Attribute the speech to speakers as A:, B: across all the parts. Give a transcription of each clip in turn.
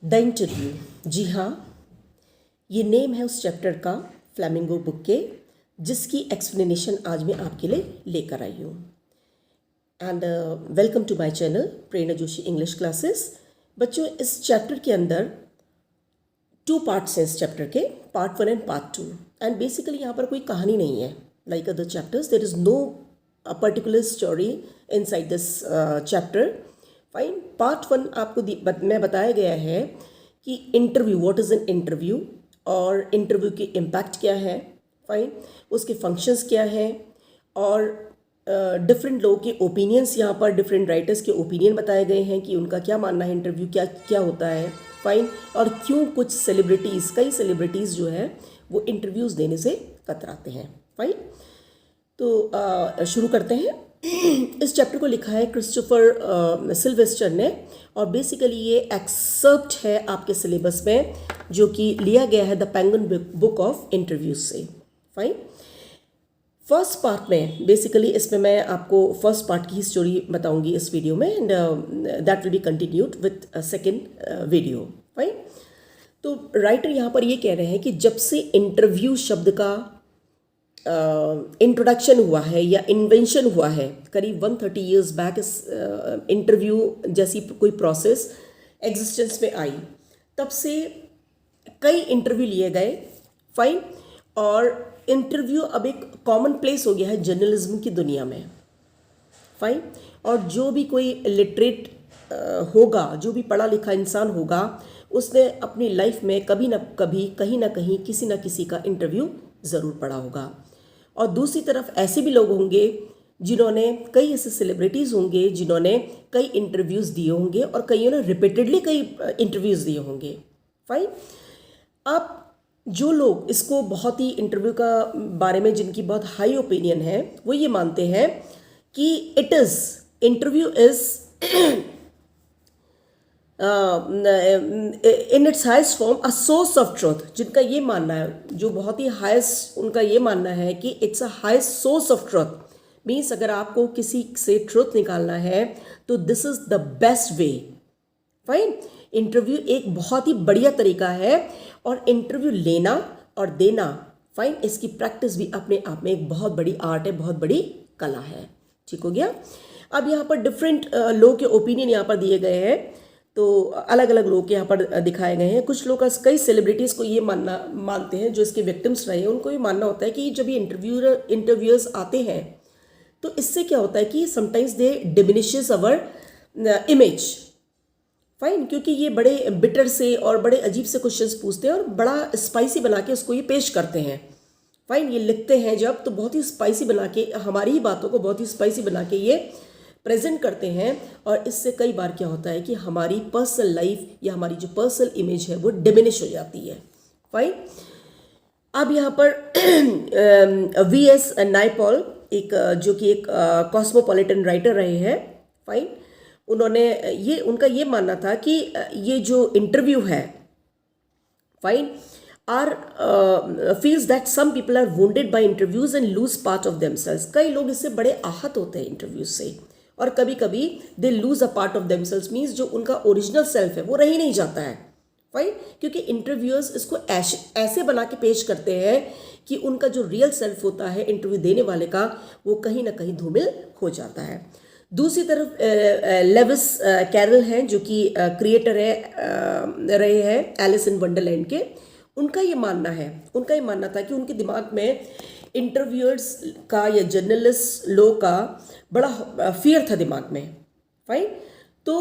A: The interview. जी हाँ, ये name है उस चैप्टर का फ्लैमिंगो बुक के, जिसकी एक्सप्लेनेशन आज मैं आपके लिए लेकर आई हूँ। And welcome to my channel Prerna Joshi English classes. बच्चों, इस चैप्टर के अंदर 2 पार्ट्स हैं इस चैप्टर के, part 1 and part 2। And basically यहाँ पर कोई कहानी नहीं है like other chapters. There is no particular story inside this chapter. Fine. Part 1 आपको मैं बताया गया है कि interview, what is an interview, और इंटरव्यू की इम्पैक्ट क्या है, फाइन, उसके फंक्शंस क्या है, और डिफरेंट लोगों के ओपिनियंस, यहाँ पर डिफरेंट राइटर्स के ओपिनियन बताए गए हैं कि उनका क्या मानना है इंटरव्यू क्या क्या होता है, फाइन, और क्यों कुछ सेलिब्रिटीज़, कई सेलिब्रिटीज़ जो है वो इंटरव्यूज़ देने से कतराते हैं। फाइन। तो शुरू करते हैं। इस चैप्टर को लिखा है क्रिस्टोफर सिल्वेस्टर ने, और बेसिकली ये एक्सर्प्ट है आपके सिलेबस में, जो कि लिया गया है the penguin book of interviews से। फाइन। फर्स्ट पार्ट में बेसिकली इसमें मैं आपको फर्स्ट पार्ट की ही स्टोरी बताऊंगी इस वीडियो में, and that will be continued with second video. Fine. तो राइटर यहाँ पर ये कह रहे हैं कि जब से इंटरव्यू शब्द का इंट्रोडक्शन हुआ है या इन्वेंशन हुआ है, करीब 130 ईयर्स बैक इस इंटरव्यू जैसी कोई प्रोसेस एग्जिस्टेंस में आई, तब से कई इंटरव्यू लिए गए। फाइन। और इंटरव्यू अब एक कॉमन प्लेस हो गया है जर्नलिज्म की दुनिया में। फाइन। और जो भी कोई लिटरेट होगा, जो भी पढ़ा लिखा इंसान होगा, उसने अपनी लाइफ में कभी ना कभी, कहीं ना कहीं, किसी ना किसी का इंटरव्यू ज़रूर पढ़ा होगा। और दूसरी तरफ ऐसे भी लोग होंगे जिन्होंने, कई ऐसे सेलिब्रिटीज़ होंगे जिन्होंने कई इंटरव्यूज़ दिए होंगे, और कईयों ने रिपीटेडली कई इंटरव्यूज़ दिए होंगे। फाइन। अब जो लोग इसको बहुत ही इंटरव्यू का बारे में जिनकी बहुत हाई ओपिनियन है, वो ये मानते हैं कि interview is in its highest form a source of truth. जिनका ये मानना है, जो बहुत ही हाईएस्ट, उनका ये मानना है कि it's a highest source of truth. Means अगर आपको किसी से ट्रुथ निकालना है तो this is the best way. Fine. Interview एक बहुत ही बढ़िया तरीका है, और इंटरव्यू लेना और देना, फाइन, इसकी प्रैक्टिस भी अपने आप में एक बहुत बड़ी आर्ट है, बहुत बड़ी कला है। ठीक हो गया। अब यहाँ पर डिफरेंट लोगों के ओपिनियन यहाँ पर दिए गए हैं, तो अलग अलग लोग यहाँ पर दिखाए गए हैं। कुछ लोग, कई सेलिब्रिटीज़ को ये मानते हैं, जो इसके विक्टिम्स रहे हैं, उनको ये मानना होता है कि जब ये इंटरव्यूअर्स आते हैं तो इससे क्या होता है कि sometimes they diminishes our image. Fine. क्योंकि ये बड़े बिटर से और बड़े अजीब से क्वेश्चंस पूछते हैं और बड़ा स्पाइसी बना के उसको ये पेश करते हैं। फाइन। ये लिखते हैं जब, तो बहुत ही स्पाइसी बना के, हमारी ही बातों को बहुत ही स्पाइसी बना के ये प्रेजेंट करते हैं, और इससे कई बार क्या होता है कि हमारी पर्सनल लाइफ या हमारी जो पर्सनल इमेज है वो डिमिनिश हो जाती है। फाइन। अब यहाँ पर वीएस नायपॉल, एक जो कि एक कॉस्मोपॉलिटन राइटर रहे हैं। फाइन। उन्होंने उनका ये मानना था कि ये जो इंटरव्यू है, fine, are feels that some people are wounded by interviews and lose part of themselves. कई लोग इससे बड़े आहत होते हैं इंटरव्यूज से, और कभी कभी they lose a part of themselves, means जो उनका ओरिजिनल सेल्फ है वो रह ही नहीं जाता है। फाइन। क्योंकि इंटरव्यूअर्स इसको ऐसे बना के पेश करते हैं कि उनका जो रियल सेल्फ होता है इंटरव्यू देने वाले का, वो कहीं ना कहीं धूमिल हो जाता है। दूसरी तरफ लेविस कैरल हैं, जो कि क्रिएटर रहे हैं एलिस इन वंडरलैंड के। उनका ये मानना था कि उनके दिमाग में इंटरव्यूअर्स का या जर्नलिस्ट लोग का बड़ा फियर था दिमाग में। फाइन। तो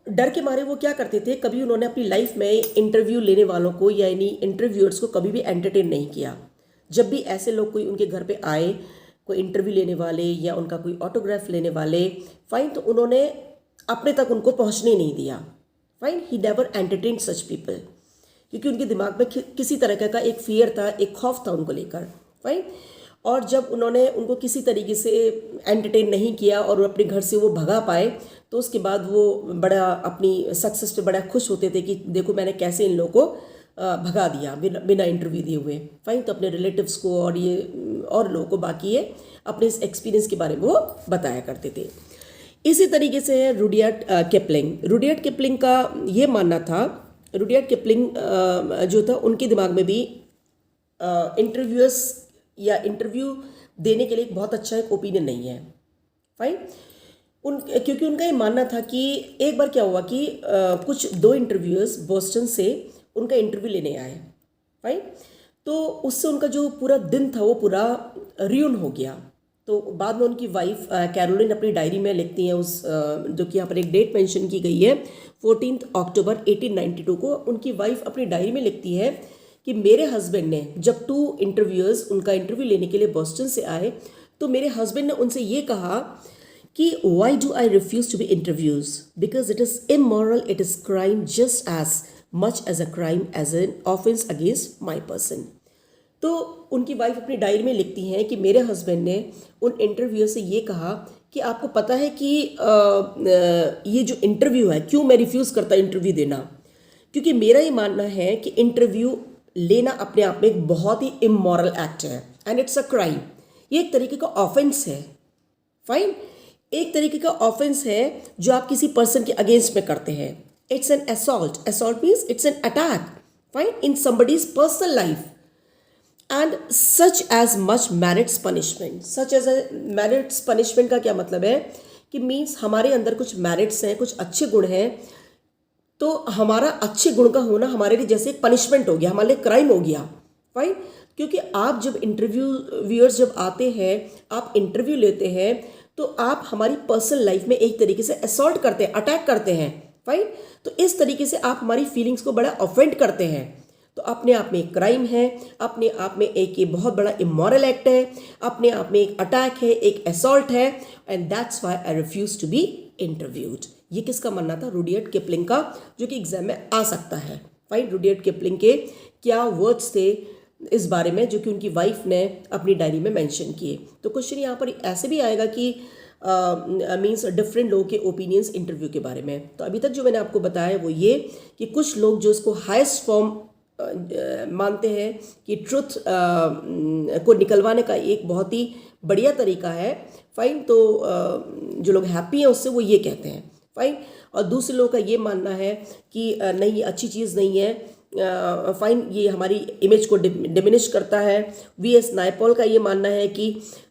A: डर के मारे वो क्या करते थे, कभी उन्होंने अपनी लाइफ में इंटरव्यू लेने वालों को, यानी इंटरव्यूअर्स को, कभी भी एंटरटेन नहीं किया। जब भी ऐसे लोग कोई उनके घर पे आए, कोई इंटरव्यू लेने वाले या उनका कोई ऑटोग्राफ लेने वाले, फाइन, तो उन्होंने अपने तक उनको पहुंचने नहीं दिया। Fine. He never entertain such people, क्योंकि उनके दिमाग में किसी तरह का एक फियर था, एक खौफ था उनको लेकर। फाइन। और जब उन्होंने उनको किसी तरीके से एंटरटेन नहीं किया और अपने घर से वो भगा पाए, तो उसके बाद वो बड़ा अपनी सक्सेस पे बड़ा खुश होते थे कि देखो मैंने कैसे इन लोगों को भगा दिया बिना इंटरव्यू दिए हुए। फाइन। तो अपने रिलेटिव्स को और ये और लोगों को, बाकी ये अपने इस एक्सपीरियंस के बारे में वो बताया करते थे। इसी तरीके से है रुडयार्ड किपलिंग। रुडयार्ड किपलिंग का ये मानना था रुडयार्ड किपलिंग जो था उनके दिमाग में भी इंटरव्यूअर्स या इंटरव्यू देने के लिए एक बहुत अच्छा एक ओपिनियन नहीं है। फाइन। क्योंकि उनका ये मानना था कि एक बार क्या हुआ कि कुछ दो इंटरव्यूअर्स बोस्टन से उनका इंटरव्यू लेने आए। फाइन। तो उससे उनका जो पूरा दिन था वो पूरा रियून हो गया। तो बाद में उनकी वाइफ कैरोलिन अपनी डायरी में लिखती हैं उस जो कि यहाँ पर एक डेट मेंशन की गई है 14 अक्टूबर 1892 को। उनकी वाइफ अपनी डायरी में लिखती है कि मेरे हस्बैंड ने जब 2 इंटरव्यूअर्स उनका इंटरव्यू लेने के लिए बोस्टन से आए तो मेरे हस्बैंड ने उनसे ये कहा कि why do I refuse to be interviews because it is immoral, it is crime just as much as a crime as an offence against my person. तो उनकी वाइफ अपनी डायरी में लिखती हैं कि मेरे हस्बैंड ने उन इंटरव्यू से ये कहा कि आपको पता है कि ये जो इंटरव्यू है क्यों मैं रिफ्यूज़ करता इंटरव्यू देना, क्योंकि मेरा ये मानना है कि इंटरव्यू लेना अपने आप में एक बहुत ही इमोरल एक्ट है एंड इट्स अ क्राइम। ये एक तरीके का ऑफेंस है। फाइन। एक तरीके का ऑफेंस है जो आप किसी पर्सन के अगेंस्ट में करते हैं। It's an assault. Assault means it's an attack, fine, in somebody's personal life and such as much merits punishment. Such as a merits punishment का क्या मतलब है कि मीन्स हमारे अंदर कुछ मैरिट्स हैं, कुछ अच्छे गुण हैं, तो हमारा अच्छे गुण का होना हमारे लिए जैसे एक पनिशमेंट हो गया, हमारे लिए क्राइम हो गया। फाइन। क्योंकि आप जब इंटरव्यूअर्स जब आते हैं, आप इंटरव्यू लेते हैं, तो आप हमारी पर्सनल लाइफ में एक तरीके से असॉल्ट करते हैं, अटैक करते हैं। फाइन। तो इस तरीके से आप हमारी फीलिंग्स को बड़ा ऑफेंड करते हैं। तो अपने आप में एक क्राइम है, अपने आप में एक ये बहुत बड़ा इमोरल एक्ट है, अपने आप में एक अटैक है, एक असॉल्ट है, and that's why I refuse to be interviewed. ये किसका मानना था? रुडयार्ड किपलिंग का, जो कि एग्जाम में आ सकता है। फाइन। रुडयार्ड किपलिंग के क्या वर्ड्स थे इस बारे में जो कि उनकी वाइफ ने अपनी डायरी में मेंशन किए। तो क्वेश्चन यहाँ पर ऐसे भी आएगा कि मीन्स डिफरेंट लोगों के ओपिनियंस इंटरव्यू के बारे में। तो अभी तक जो मैंने आपको बताया वो ये कि कुछ लोग जो इसको हाईएस्ट फॉर्म मानते हैं कि ट्रुथ को निकलवाने का एक बहुत ही बढ़िया तरीका है। फाइन। तो जो लोग हैप्पी हैं उससे वो ये कहते हैं। फाइन। और दूसरे लोगों का ये मानना है कि नहीं, ये अच्छी चीज़ नहीं है। फाइन, ये हमारी इमेज को डिमिनिश करता है। वीएस नायपॉल का ये मानना है कि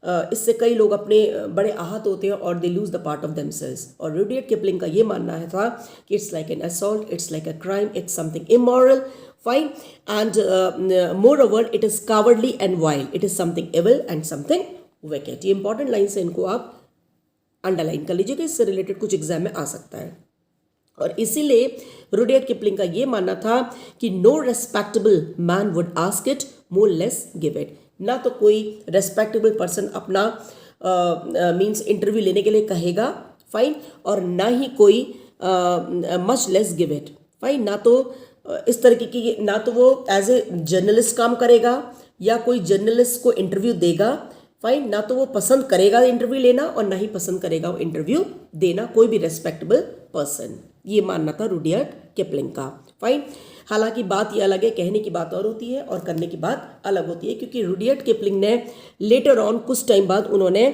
A: इससे कई लोग अपने बड़े आहत होते हैं और they lose the part of themselves. और रुडयार्ड किपलिंग का ये मानना है था कि it's like an assault, it's like a crime, it's something immoral. Fine. And more it is cowardly and wild, it is something evil and something wicked. ये important line से इनको आप अंडरलाइन कर लीजिएगा, इससे रिलेटेड कुछ एग्जाम में आ सकता है। और इसीलिए रुडयार्ड किपलिंग का ये मानना था कि no respectable man would ask it, more less give it. ना तो कोई रेस्पेक्टेबल पर्सन अपना मीन्स इंटरव्यू लेने के लिए कहेगा। फाइन। और ना ही कोई much less give it. Fine. ना तो इस तरीके की, ना तो वो एज ए जर्नलिस्ट काम करेगा या कोई जर्नलिस्ट को इंटरव्यू देगा। फाइन। ना तो वो पसंद करेगा इंटरव्यू लेना और ना ही पसंद करेगा वो इंटरव्यू देना, कोई भी रेस्पेक्टेबल पर्सन। ये मानना था रुडयार्ड किपलिंग का। फाइन। हालांकि बात ये अलग है, कहने की बात और होती है और करने की बात अलग होती है, क्योंकि रुडयार्ड किपलिंग ने लेटर ऑन कुछ टाइम बाद उन्होंने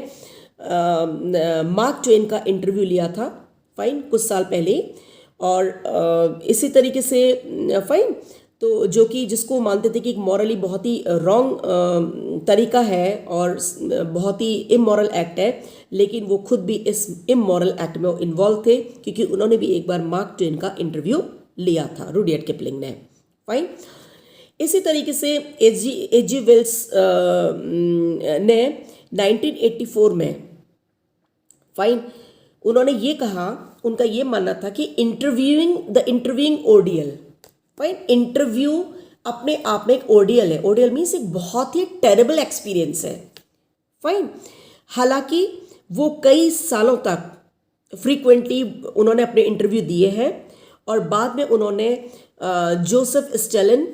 A: मार्क ट्वेन का इंटरव्यू लिया था। फाइन। कुछ साल पहले। और इसी तरीके से फाइन, तो जो कि जिसको मानते थे कि एक मॉरली बहुत ही रॉन्ग तरीका है और बहुत ही इमोरल एक्ट है, लेकिन वो खुद भी इस इमोरल एक्ट में इन्वॉल्व थे, क्योंकि उन्होंने भी एक बार मार्क ट्वेन का इंटरव्यू लिया था, रुडयार्ड किपलिंग ने। फाइन। इसी तरीके से एच.जी. वेल्स ने 1984 में, फाइन, उन्होंने ये कहा, उनका ये मानना था कि इंटरव्यूइंग ओर्डियल। फाइन। इंटरव्यू अपने आप में एक ओर्डियल है। ओर्डियल मीन्स एक बहुत ही टेरेबल एक्सपीरियंस है। फाइन। हालांकि वो कई सालों तक फ्रीक्वेंटली उन्होंने अपने इंटरव्यू दिए हैं और बाद में उन्होंने Joseph Stalin,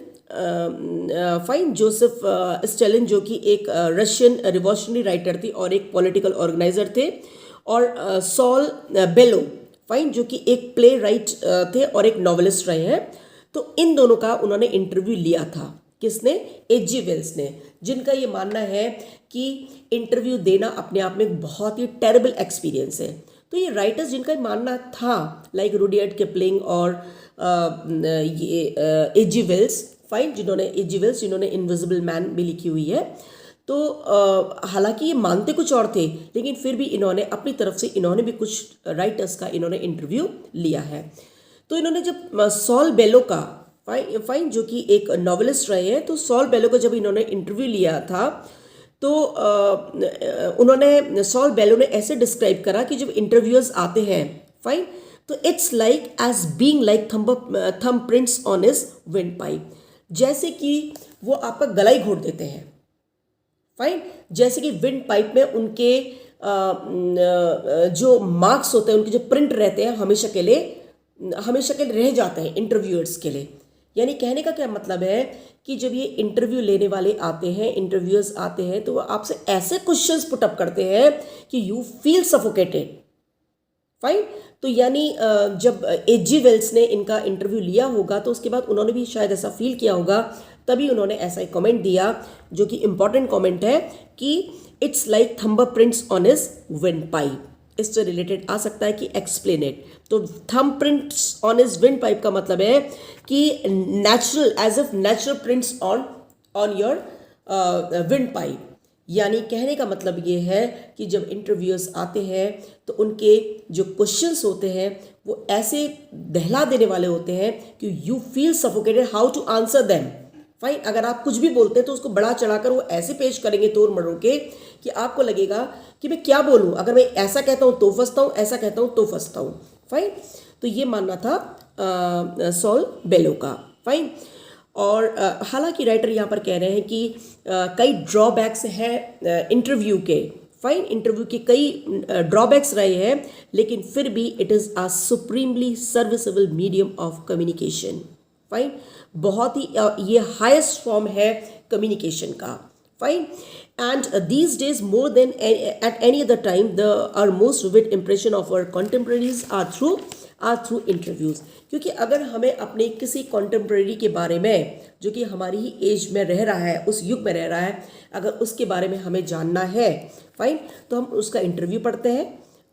A: fine, Joseph Stalin जो कि एक रशियन रिवॉल्यूशनरी राइटर थी और एक पॉलिटिकल ऑर्गेनाइजर थे, और सॉल बेलो, फाइन, जो कि एक प्ले राइट थे और एक नॉवेलिस्ट रहे हैं। तो इन दोनों का उन्होंने इंटरव्यू लिया था। किसने? एच.जी. वेल्स ने, जिनका ये मानना है कि इंटरव्यू देना अपने आप में एक बहुत ही टेरेबल एक्सपीरियंस है। तो ये राइटर्स जिनका मानना था लाइक रुडियर्ड किपलिंग और ये एजी वेल्स, फाइन, जिन्होंने इनविजिबल मैन भी लिखी हुई है। तो हालांकि ये मानते कुछ और थे, लेकिन फिर भी इन्होंने अपनी तरफ से इन्होंने भी कुछ राइटर्स का इन्होंने इंटरव्यू लिया है। तो इन्होंने जब सॉल बेलो का फाइन जो कि एक नॉवेलिस्ट रहे हैं, तो सॉल बेलो का जब इन्होंने इंटरव्यू लिया था तो उन्होंने सॉल बेलो ने ऐसे डिस्क्राइब करा कि जब इंटरव्यूअर्स आते हैं, फाइन, तो it's like as being like thumb prints on his windpipe, जैसे कि वो आपका गला ही घोट देते हैं, फाइन, जैसे कि विंड पाइप में उनके जो मार्क्स होते हैं, उनके जो प्रिंट रहते हैं हमेशा के लिए रह जाते हैं इंटरव्यूअर्स के लिए। यानी कहने का क्या मतलब है कि जब ये इंटरव्यू लेने वाले आते हैं, इंटरव्यूअर्स आते हैं, तो वो आपसे ऐसे क्वेश्चंस पुट अप करते हैं कि यू फील सफोकेटेड, फाइन। तो यानी जब एजी वेल्स ने इनका इंटरव्यू लिया होगा तो उसके बाद उन्होंने भी शायद ऐसा फील किया होगा, तभी उन्होंने ऐसा एक कमेंट दिया जो कि इंपॉर्टेंट कमेंट है कि it's like thumb prints on his windpipe. इससे रिलेटेड आ सकता है कि एक्सप्लेन इट। तो thumb prints on his windpipe का मतलब है कि natural, as if natural prints on your windpipe. यानी कहने का मतलब ये है कि जब इंटरव्यूअर्स आते हैं तो उनके जो क्वेश्चंस होते हैं वो ऐसे दहला देने वाले होते हैं कि you feel suffocated how to answer them, fine. अगर आप कुछ भी बोलते हैं तो उसको बढ़ा चढ़ाकर वो ऐसे पेश करेंगे तोड़ मरोड़ के कि आपको लगेगा कि मैं क्या बोलूं, अगर मैं ऐसा कहता हूं तो फंसता हूं, ऐसा कहता हूं तो फंसता हूं, फाइन। तो ये मानना था सॉल बेलो का, फाइन। और हालांकि राइटर यहाँ पर कह रहे हैं कि कई ड्रॉबैक्स हैं इंटरव्यू के, फाइन, इंटरव्यू के कई ड्रॉबैक्स रहे हैं, लेकिन फिर भी it is a supremely serviceable medium of communication, fine. बहुत ही ये हाईएस्ट फॉर्म है कम्युनिकेशन का, fine. And these days more than at any other time the are most vivid impression of our contemporaries are through interviews. क्योंकि अगर हमें अपने किसी कॉन्टेम्प्रेरी के बारे में जो कि हमारी ही एज में रह रहा है, उस युग में रह रहा है, अगर उसके बारे में हमें जानना है, फाइन, तो हम उसका इंटरव्यू पढ़ते हैं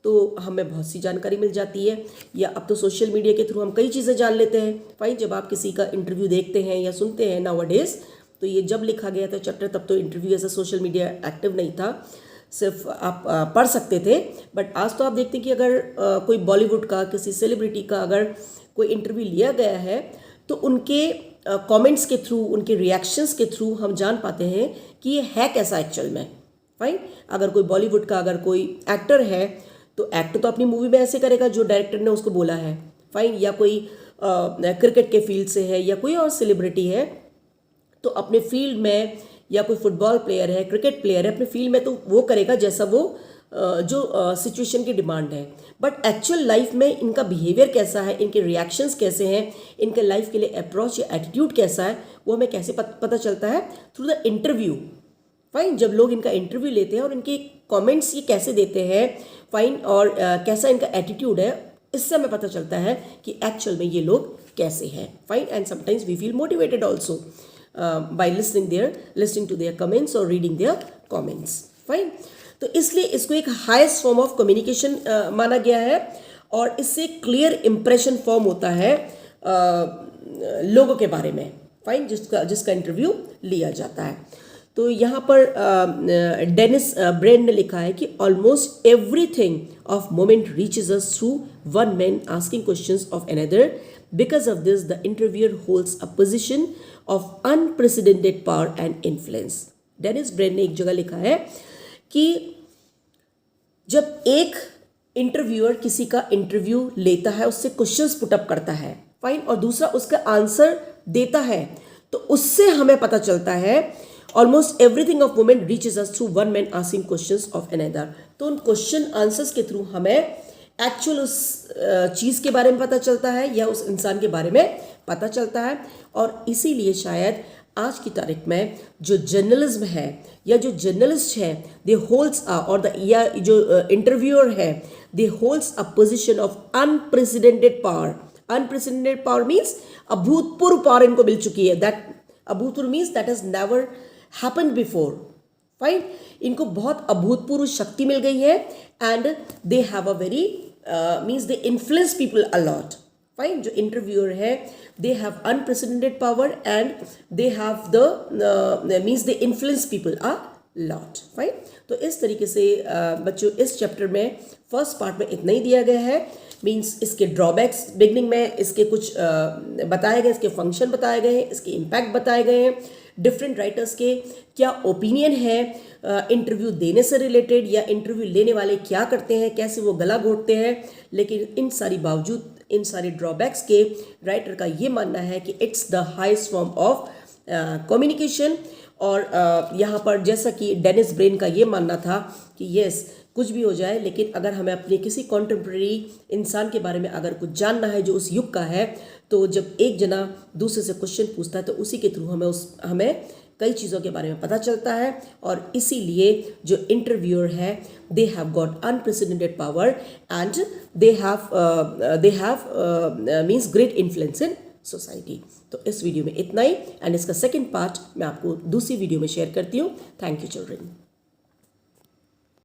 A: तो हमें बहुत सी जानकारी मिल जाती है। या अब तो सोशल मीडिया के थ्रू हम कई चीज़ें जान लेते हैं, फाइन। जब आप किसी का इंटरव्यू देखते हैं या सुनते हैं नाउअडेज, तो ये जब लिखा गया था चैप्टर तब तो इंटरव्यू ऐसा सोशल मीडिया एक्टिव नहीं था, सिर्फ आप पढ़ सकते थे। बट आज तो आप देखते हैं कि अगर कोई बॉलीवुड का, किसी सेलिब्रिटी का अगर कोई इंटरव्यू लिया गया है तो उनके कमेंट्स के थ्रू, उनके रिएक्शंस के थ्रू हम जान पाते हैं कि ये है कैसा एक्चुअल में, फाइन। अगर कोई बॉलीवुड का अगर कोई एक्टर है तो एक्ट तो अपनी मूवी में ऐसे करेगा जो डायरेक्टर ने उसको बोला है, फाइन। या कोई क्रिकेट के फील्ड से है या कोई और सेलिब्रिटी है तो अपने फील्ड में, या कोई फुटबॉल प्लेयर है, क्रिकेट प्लेयर है, अपने फील्ड में तो वो करेगा जैसा वो जो सिचुएशन की डिमांड है। बट एक्चुअल लाइफ में इनका बिहेवियर कैसा है, इनके रिएक्शंस कैसे हैं, इनके लाइफ के लिए अप्रोच या एटीट्यूड कैसा है, वो हमें कैसे पता चलता है? Through the interview, fine. जब लोग इनका इंटरव्यू लेते हैं और इनके कमेंट्स ये कैसे देते हैं, फाइन, और कैसा इनका एटीट्यूड है, इससे हमें पता चलता है कि एक्चुअल में ये लोग कैसे हैं, fine. And sometimes we feel motivated also by listening to their comments or reading their comments, fine। तो इसलिए इसको एक हाईएस्ट फॉर्म ऑफ कम्युनिकेशन माना गया है और इससे क्लियर इम्प्रेशन फॉर्म होता है लोगों के बारे में, फाइन, जिसका इंटरव्यू लिया जाता है। तो यहाँ पर डेनिस ब्रेन ने लिखा है कि almost everything of moment reaches us through one man asking questions of another. Because of this, the interviewer holds a position of unprecedented power and influence. Denis Brian ने एक जगह लिखा है कि जब एक इंटरव्यूअर किसी का इंटरव्यू लेता है, उससे क्वेश्चंस पुटअप करता है, फाइन, और दूसरा उसका आंसर देता है, तो उससे हमें पता चलता है almost everything of women reaches us through one man asking questions of another. तो उन क्वेश्चन आंसर्स के थ्रू हमें एक्चुअल उस चीज़ के बारे में पता चलता है या उस इंसान के बारे में पता चलता है। और इसीलिए शायद आज की तारीख में जो जर्नलिज्म है या जो जर्नलिस्ट है, दे होल्ड्स या जो इंटरव्यूअर है, they holds a position of unprecedented power. Unprecedented power means अभूतपूर्व पावर इनको मिल चुकी है। दैट अभूतपूर्व means that has never happened before, fine. इनको बहुत अभूतपूर्व शक्ति मिल गई है and they have a very means they influence people a lot. Fine, जो इंटरव्यूअर है they have unprecedented power and they have the means they influence people a lot. Fine, तो इस तरीके से बच्चों इस चैप्टर में फर्स्ट पार्ट में इतना ही दिया गया है। मीन्स इसके ड्रॉबैक्स बिगनिंग में इसके कुछ बताए गए, इसके फंक्शन बताए गए हैं, इसके इम्पैक्ट बताए गए हैं, डिफरेंट राइटर्स के क्या ओपिनियन है इंटरव्यू देने से रिलेटेड, या इंटरव्यू लेने वाले क्या करते हैं, कैसे वो गला घोटते हैं। लेकिन इन सारी बावजूद, इन सारे ड्रॉबैक्स के, राइटर का ये मानना है कि it's the highest form of communication. और यहाँ पर जैसा कि डेनिस ब्रेन का ये मानना था कि यस, कुछ भी हो जाए लेकिन अगर हमें अपने किसी कॉन्टेम्प्रेरी इंसान के बारे में अगर कुछ जानना है जो उस युग का है, तो जब एक जना दूसरे से क्वेश्चन पूछता है तो उसी के थ्रू हमें कई चीज़ों के बारे में पता चलता है। और इसीलिए जो इंटरव्यूअर है they have got unprecedented power and they have means great influence in society. तो इस वीडियो में इतना ही एंड इसका सेकंड पार्ट मैं आपको दूसरी वीडियो में शेयर करती हूँ। Thank you children.